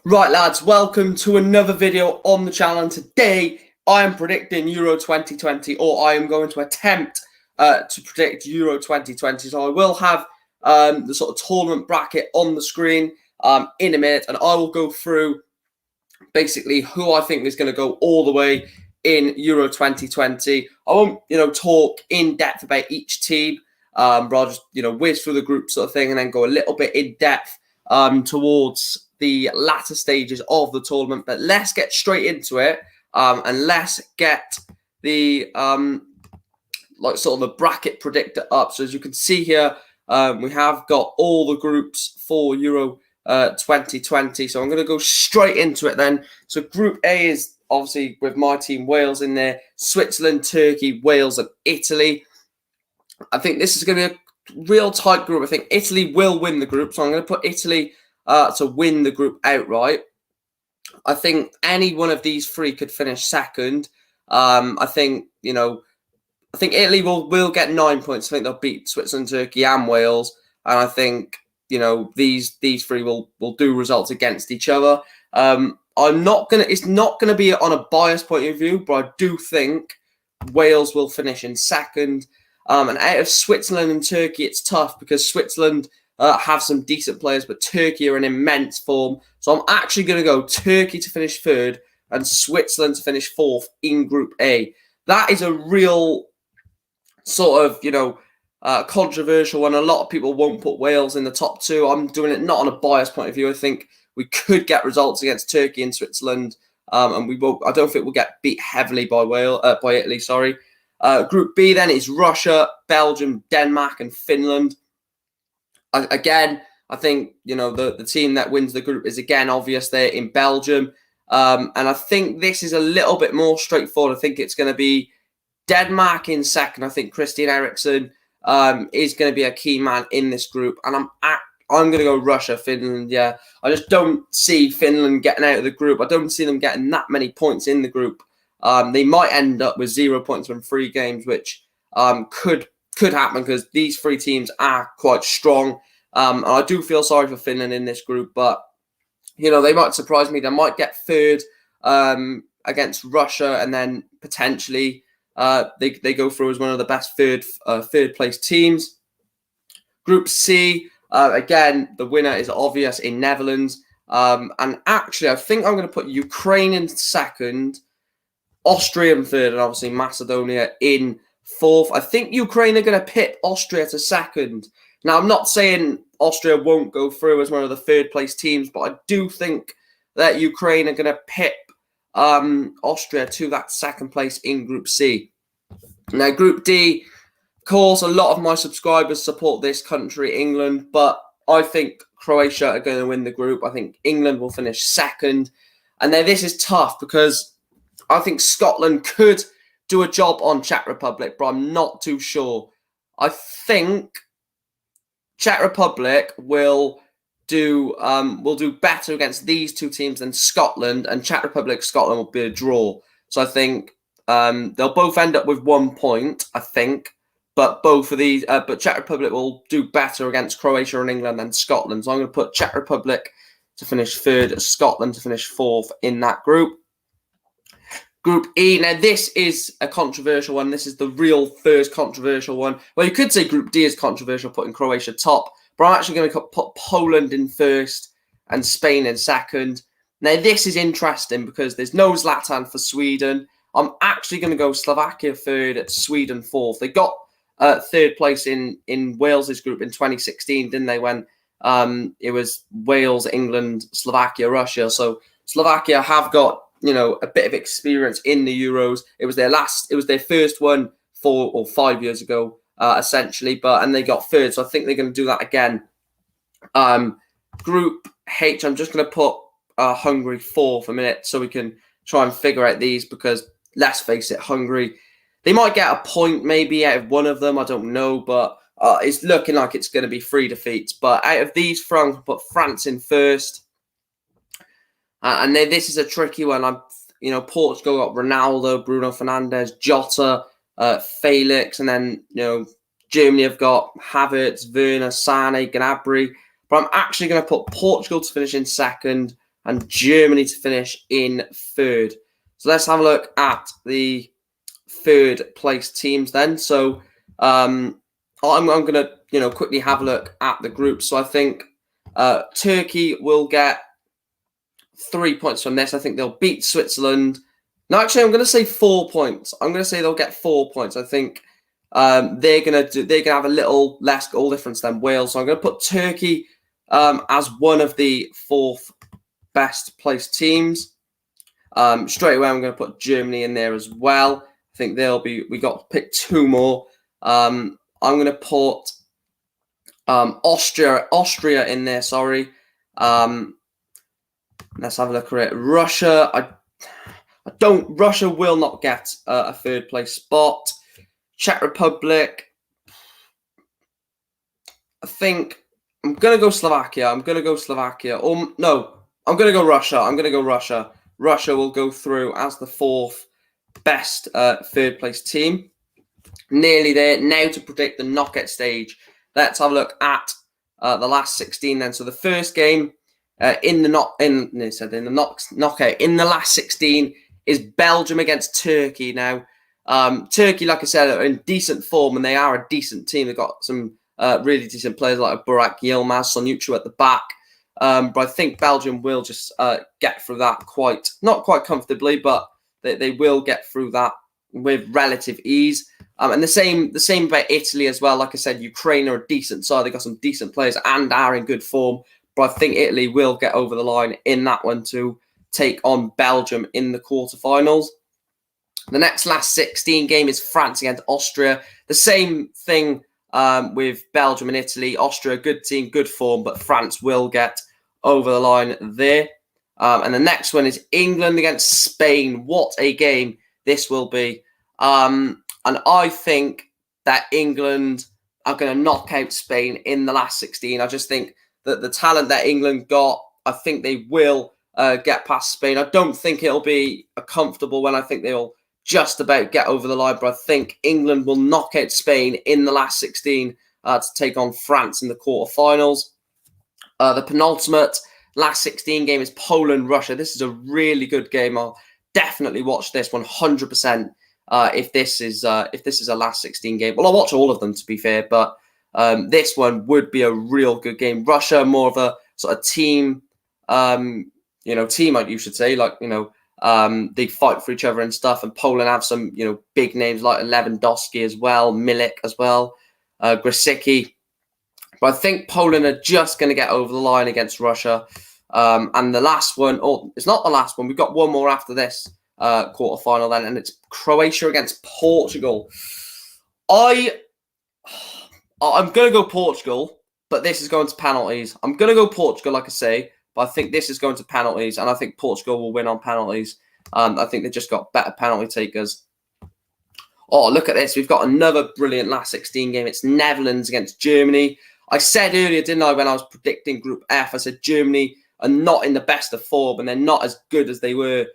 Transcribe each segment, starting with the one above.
Right, lads, welcome to another video on the channel. And today I am predicting Euro 2020, or I am going to attempt to predict Euro 2020. So I will have the sort of tournament bracket on the screen in a minute, and I will go through basically who I think is going to go all the way in Euro 2020. I won't, talk in depth about each team, but I'll just, whiz through the group sort of thing and then go a little bit in depth towards the latter stages of the tournament. But let's get straight into it, and let's get the sort of the bracket predictor up. So as you can see here, we have got all the groups for Euro 2020. So I'm going to go straight into it then. So Group A is obviously with my team Wales in there, Switzerland, Turkey, Wales, and Italy. I think this is going to be a real tight group. I think Italy will win the group, so I'm going to put Italy to win the group outright. I think any one of these three could finish second. I think Italy will get 9 points. I think they'll beat Switzerland, Turkey, and Wales. And I think these three will do results against each other. It's not gonna be on a biased point of view, but I do think Wales will finish in second. And out of Switzerland and Turkey, it's tough because Switzerland have some decent players, but Turkey are in immense form. So I'm actually going to go Turkey to finish third and Switzerland to finish fourth in Group A. That is a real sort of, controversial one. A lot of people won't put Wales in the top two. I'm doing it not on a biased point of view. I think we could get results against Turkey and Switzerland, and we will. I don't think we'll get beat heavily by Italy. Sorry. Group B then is Russia, Belgium, Denmark, and Finland. Again, I think the team that wins the group is again obvious there in Belgium, and I think this is a little bit more straightforward. I think it's going to be Denmark in second. I think Christian Eriksen is going to be a key man in this group, and I'm going to go Russia, Finland. Yeah, I just don't see Finland getting out of the group. I don't see them getting that many points in the group. They might end up with 0 points from 3 games, which could happen because these 3 teams are quite strong. And I do feel sorry for Finland in this group, but they might surprise me. They might get third against Russia, and then potentially they go through as one of the best third place teams. Group C, again, the winner is obvious in Netherlands. And actually, I think I'm going to put Ukraine in second, Austria in third, and obviously Macedonia in fourth. I think Ukraine are going to pip Austria to second. Now, I'm not saying Austria won't go through as one of the third place teams, but I do think that Ukraine are going to pip Austria to that second place in Group C. Now, Group D, of course, a lot of my subscribers support this country, England, but I think Croatia are going to win the group. I think England will finish second. And now this is tough because I think Scotland could do a job on Czech Republic, but I'm not too sure. I think Czech Republic will do better against these 2 teams than Scotland, and Czech Republic, Scotland will be a draw. So I think they'll both end up with 1 point, I think, but but Czech Republic will do better against Croatia and England than Scotland. So I'm going to put Czech Republic to finish third, Scotland to finish fourth in that group. Group E, now this is a controversial one. This is the real first controversial one. Well, you could say Group D is controversial, putting Croatia top, but I'm actually going to put Poland in first and Spain in second. Now, this is interesting because there's no Zlatan for Sweden. I'm actually going to go Slovakia third, Sweden fourth. They got third place in Wales's group in 2016, didn't they, when it was Wales, England, Slovakia, Russia. So Slovakia have got a bit of experience in the Euros. It was their first one 4 or 5 years ago, essentially, and they got third. So I think they're going to do that again. Group H, I'm just going to put Hungary fourth a minute so we can try and figure out these, because let's face it, Hungary, they might get a point maybe out of one of them. I don't know, but it's looking like it's going to be 3 defeats. But out of these 3, I'm going to put France in first. And then this is a tricky one. Portugal got Ronaldo, Bruno Fernandes, Jota, Felix, and then Germany have got Havertz, Werner, Sane, Gnabry. But I'm actually going to put Portugal to finish in second, and Germany to finish in third. So let's have a look at the third place teams then. So I'm going to quickly have a look at the group. So I think Turkey will get 3 points from this. I think they'll beat Switzerland. No, actually, I'm going to say 4 points. I'm going to say they'll get 4 points. I think they're going to have a little less goal difference than Wales. So I'm going to put Turkey as one of the fourth best placed teams. Straight away, I'm going to put Germany in there as well. I think we got to pick 2 more. I'm going to put Austria in there. Sorry. Let's have a look at it. Russia. Russia will not get a third place spot. Czech Republic. I think I'm going to go Slovakia. No, I'm going to go Russia. Russia will go through as the fourth best third place team. Nearly there. Now to predict the knockout stage. Let's have a look at the last 16 then. So the first game in the last 16 is Belgium against Turkey. Now, Turkey, like I said, are in decent form and they are a decent team. They've got some really decent players like Burak Yilmaz, Sonucu at the back. But I think Belgium will just get through that not quite comfortably, but they will get through that with relative ease. And the same about Italy as well. Like I said, Ukraine are a decent side. They got some decent players and are in good form. But I think Italy will get over the line in that one to take on Belgium in the quarterfinals. The last 16 game is France against Austria. The same thing with Belgium and Italy. Austria, good team, good form, but France will get over the line there. And the next one is England against Spain. What a game this will be. And I think that England are going to knock out Spain in the last 16. I just think that the talent that England got, I think they will get past Spain. I don't think it'll be a comfortable one. I think they'll just about get over the line, but I think England will knock out Spain in the last 16 to take on France in the quarterfinals. The penultimate last 16 game is Poland-Russia. This is a really good game. I'll definitely watch this 100% if this is a last 16 game. Well, I'll watch all of them, to be fair, but this one would be a real good game. Russia, more of a sort of team, you should say, they fight for each other and stuff. And Poland have some, big names like Lewandowski as well, Milik as well, Grosicki. But I think Poland are just going to get over the line against Russia. And the last one, it's not the last one. We've got one more after this quarterfinal then, and it's Croatia against Portugal. I'm going to go Portugal, but this is going to penalties. I'm going to go Portugal, like I say, but I think this is going to penalties, and I think Portugal will win on penalties. I think they've just got better penalty takers. Oh, look at this. We've got another brilliant last 16 game. It's Netherlands against Germany. I said earlier, didn't I, when I was predicting Group F, I said Germany are not in the best of form, and they're not as good as they were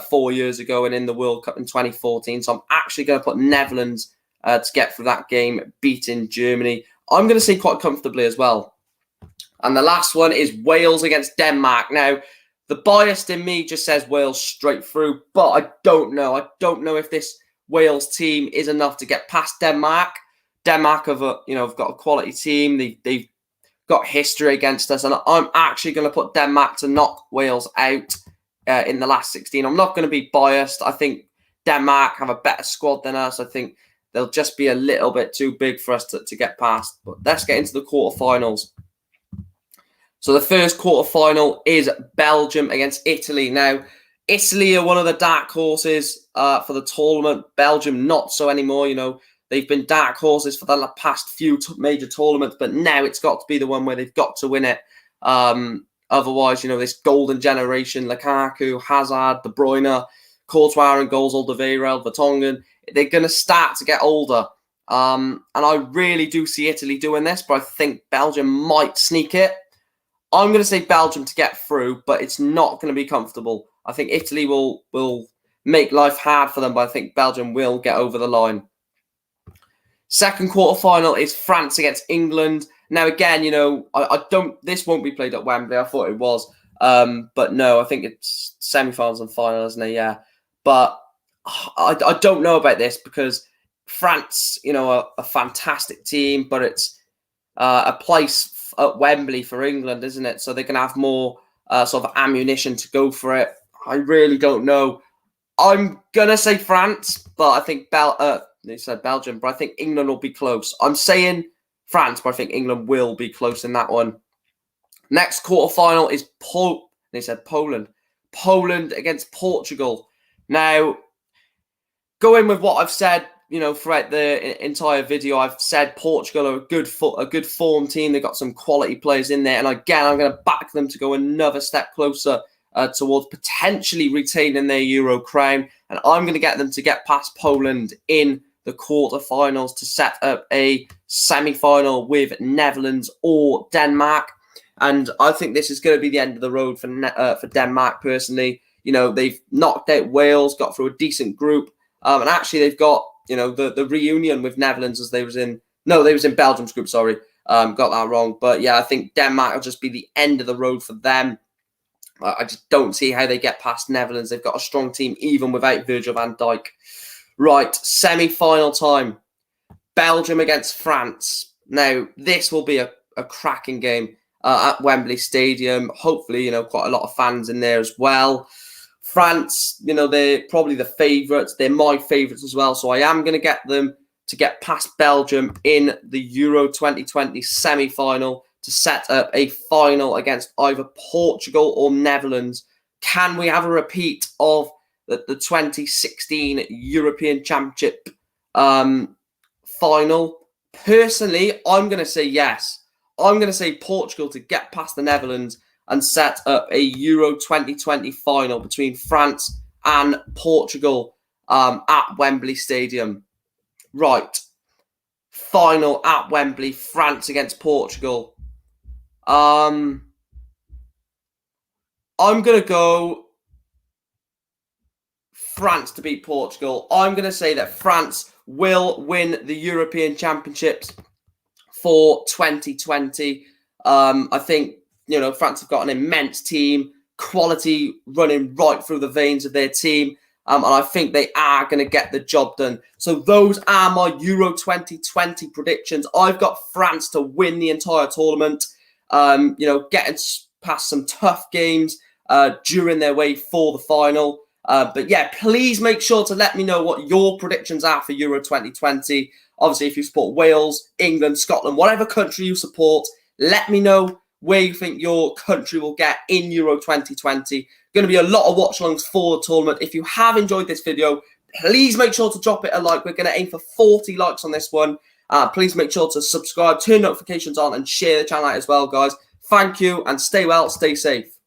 4 years ago and in the World Cup in 2014. So I'm actually going to put Netherlands to get through that game, beating Germany. I'm going to say quite comfortably as well. And the last one is Wales against Denmark. Now, the bias in me just says Wales straight through, but I don't know. I don't know if this Wales team is enough to get past Denmark. Denmark have got a quality team. They've got history against us, and I'm actually going to put Denmark to knock Wales out in the last 16. I'm not going to be biased. I think Denmark have a better squad than us. I think they'll just be a little bit too big for us to get past. But let's get into the quarterfinals. So the first quarterfinal is Belgium against Italy. Now, Italy are one of the dark horses for the tournament. Belgium not so anymore. They've been dark horses for the past few major tournaments, but now it's got to be the one where they've got to win it. Otherwise, this golden generation, Lukaku, Hazard, De Bruyne, Courtois and goals, Alderweireld, Vertonghen, they're going to start to get older. And I really do see Italy doing this, but I think Belgium might sneak it. I'm going to say Belgium to get through, but it's not going to be comfortable. I think Italy will make life hard for them, but I think Belgium will get over the line. Second quarterfinal is France against England. Now, again, this won't be played at Wembley. I thought it was. But no, I think it's semi-finals and final, isn't it? Yeah. But I don't know about this because France, you know, are a fantastic team, but it's a place at Wembley for England, isn't it? So they're going to have more sort of ammunition to go for it. I really don't know. I'm going to say France, but I think they said Belgium, but I think England will be close. I'm saying France, but I think England will be close in that one. Next quarterfinal is they said Poland. Poland against Portugal. Now, going with what I've said, you know, throughout the entire video, I've said Portugal are a good form team. They've got some quality players in there, and again, I'm going to back them to go another step closer towards potentially retaining their Euro crown, and I'm going to get them to get past Poland in the quarterfinals to set up a semi-final with Netherlands or Denmark. And I think this is going to be the end of the road for Denmark. Personally, you know, they've knocked out Wales, got through a decent group, and actually they've got, you know, the reunion with Netherlands as they was in Belgium's group. Sorry, got that wrong. But yeah, I think Denmark will just be the end of the road for them. I just don't see how they get past Netherlands. They've got a strong team even without Virgil van Dijk. Right, semi-final time. Belgium against France. Now, this will be a cracking game at Wembley Stadium. Hopefully, you know, quite a lot of fans in there as well. France, you know, they're probably the favourites. They're my favourites as well. So I am going to get them to get past Belgium in the Euro 2020 semi-final to set up a final against either Portugal or Netherlands. Can we have a repeat of the 2016 European Championship final? Personally, I'm going to say yes. I'm going to say Portugal to get past the Netherlands and set up a Euro 2020 final between France and Portugal at Wembley Stadium. Right. Final at Wembley, France against Portugal. I'm going to go France to beat Portugal. I'm going to say that France will win the European Championships for 2020. I think, you know, France have got an immense team, quality running right through the veins of their team. And I think they are going to get the job done. So those are my Euro 2020 predictions. I've got France to win the entire tournament. You know, getting past some tough games during their way for the final. But yeah, please make sure to let me know what your predictions are for Euro 2020. Obviously, if you support Wales, England, Scotland, whatever country you support, let me know where you think your country will get in Euro 2020. Going to be a lot of watch-alongs for the tournament. If you have enjoyed this video, please make sure to drop it a like. We're going to aim for 40 likes on this one. Please make sure to subscribe, turn notifications on, and share the channel out as well, guys. Thank you, and stay well, stay safe.